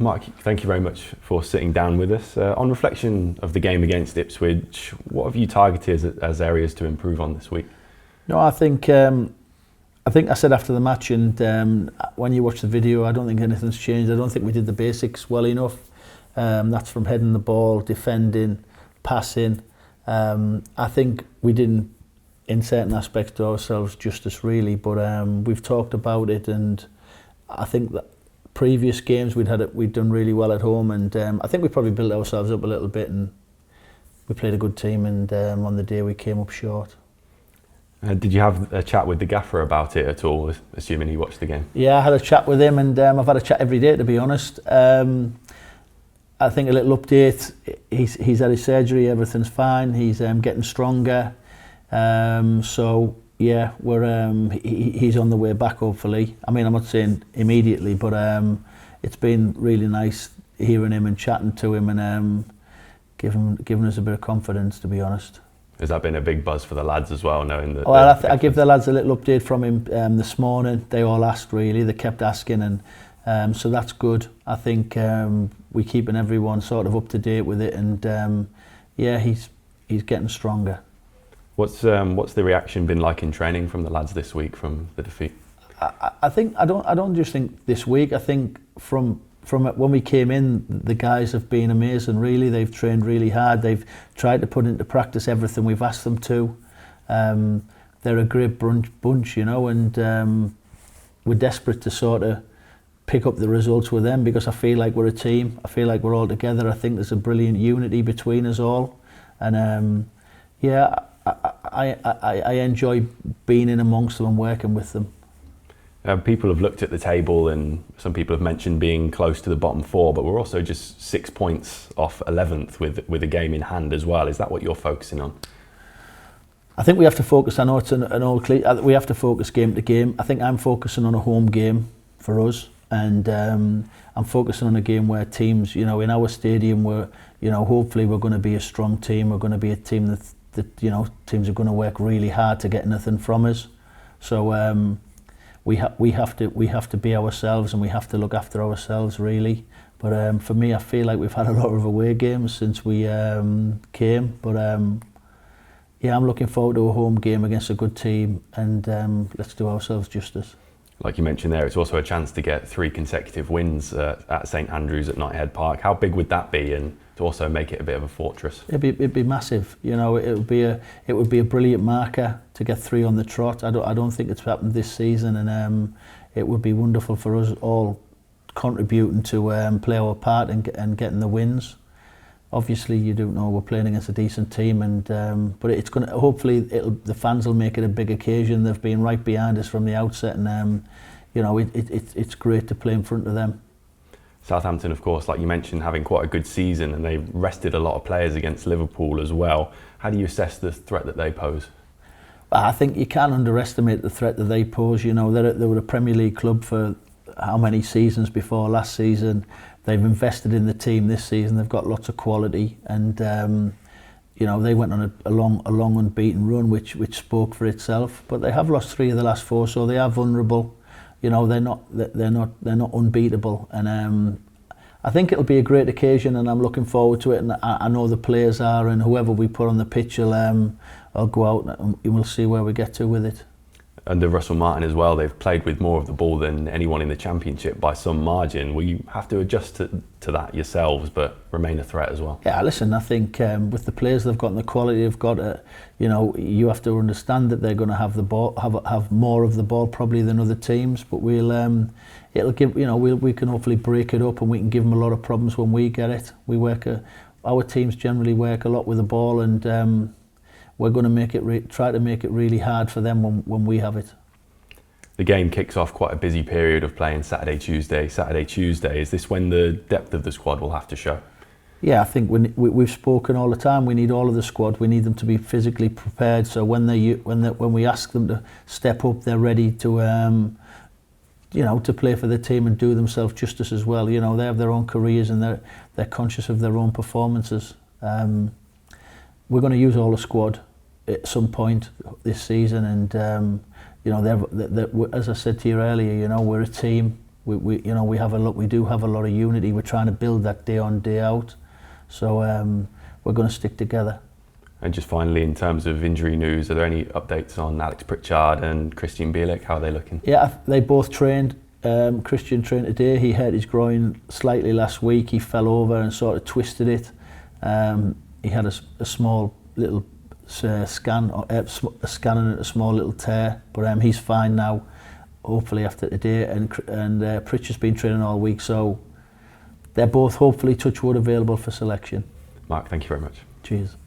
Mark, thank you very much for sitting down with us. On reflection of the game against Ipswich, what have you targeted as areas to improve on this week? No, I think I said after the match, and when you watch the video, I don't think anything's changed. I don't think we did the basics well enough. That's from heading the ball, defending, passing. I think we didn't, in certain aspects, do ourselves justice really, but we've talked about it, and I think that previous games we'd done really well at home, and I think we probably built ourselves up a little bit, and we played a good team, and on the day we came up short. Did you have a chat with the gaffer about it at all, assuming he watched the game? Yeah, I had a chat with him, and I've had a chat every day, to be honest. I think a little update, he's had his surgery, everything's fine, he's getting stronger. So yeah, he's on the way back, hopefully. I mean, I'm not saying immediately, but it's been really nice hearing him and chatting to him, and giving us a bit of confidence, to be honest. Has that been a big buzz for the lads as well, knowing that? Well, I give the lads a little update from him this morning. They all asked, really. They kept asking, and so that's good. I think we're keeping everyone sort of up to date with it, and yeah, he's getting stronger. What's the reaction been like in training from the lads this week from the defeat? I think I don't just think this week. I think from when we came in, the guys have been amazing. Really, they've trained really hard. They've tried to put into practice everything we've asked them to. They're a great bunch, you know, and we're desperate to sort of pick up the results with them, because I feel like we're a team. I feel like we're all together. I think there's a brilliant unity between us all, and yeah, I enjoy being in amongst them and working with them. People have looked at the table, and some people have mentioned being close to the bottom four, but we're also just 6 points off 11th with a game in hand as well. Is that what you're focusing on? I think we have to focus. I know it's an old cliche. We have to focus game to game. I think I'm focusing on a home game for us, and I'm focusing on a game where teams, you know, in our stadium, where, you know, hopefully we're going to be a strong team. We're going to be a team that you know, teams are going to work really hard to get anything from us. So we have to be ourselves, and we have to look after ourselves, really. But for me, I feel like we've had a lot of away games since we came. But yeah, I'm looking forward to a home game against a good team, and let's do ourselves justice. Like you mentioned there, it's also a chance to get 3 consecutive wins at St Andrews at Knighthead Park. How big would that be, and to also make it a bit of a fortress? It'd be massive. You know, it would be a brilliant marker to get 3 on the trot. I don't think it's happened this season, and it would be wonderful for us all contributing to play our part and getting the wins. Obviously, you don't know, we're playing against a decent team, and but it's going to, hopefully the fans will make it a big occasion. They've been right behind us from the outset, and you know, it's great to play in front of them. Southampton, of course, like you mentioned, having quite a good season, and they've rested a lot of players against Liverpool as well. How do you assess the threat that they pose? I think you can't underestimate the threat that they pose. You know, they were a Premier League club for how many seasons before last season. They've invested in the team this season. They've got lots of quality, and you know, they went on a long unbeaten run, which spoke for itself. But they have lost 3 of the last 4, so they are vulnerable. You know, they're not unbeatable, and I think it'll be a great occasion, and I'm looking forward to it. And I know the players are, and whoever we put on the pitch will go out, and we'll see where we get to with it. Under Russell Martin as well, they've played with more of the ball than anyone in the Championship by some margin. Will you have to adjust to that yourselves, but remain a threat as well? Yeah, listen, I think with the players they've got and the quality they've got, you know, you have to understand that they're going to have the ball, have more of the ball probably than other teams. But we'll, it'll give, you know, we can hopefully break it up, and we can give them a lot of problems when we get it. Our teams generally work a lot with the ball, and we're going to try to make it really hard for them when we have it. The game kicks off quite a busy period of playing Saturday, Tuesday. Is this when the depth of the squad will have to show? Yeah, I think we've spoken all the time. We need all of the squad. We need them to be physically prepared. So when we ask them to step up, they're ready to, you know, to play for the team and do themselves justice as well. You know, they have their own careers, and they're conscious of their own performances. We're going to use all the squad at some point this season, and you know, as I said to you earlier, you know, we're a team. we do have a lot of unity. We're trying to build that day on, day out. So we're going to stick together. And just finally, in terms of injury news, are there any updates on Alex Pritchard and Krystian Bielik? How are they looking? Yeah, they both trained. Krystian trained today. He hurt his groin slightly last week. He fell over and sort of twisted it. He had a small little scanning at a small little tear, but he's fine now. Hopefully after today, and Pritchard's been training all week, so they're both hopefully touch wood available for selection. Mark, thank you very much. Cheers.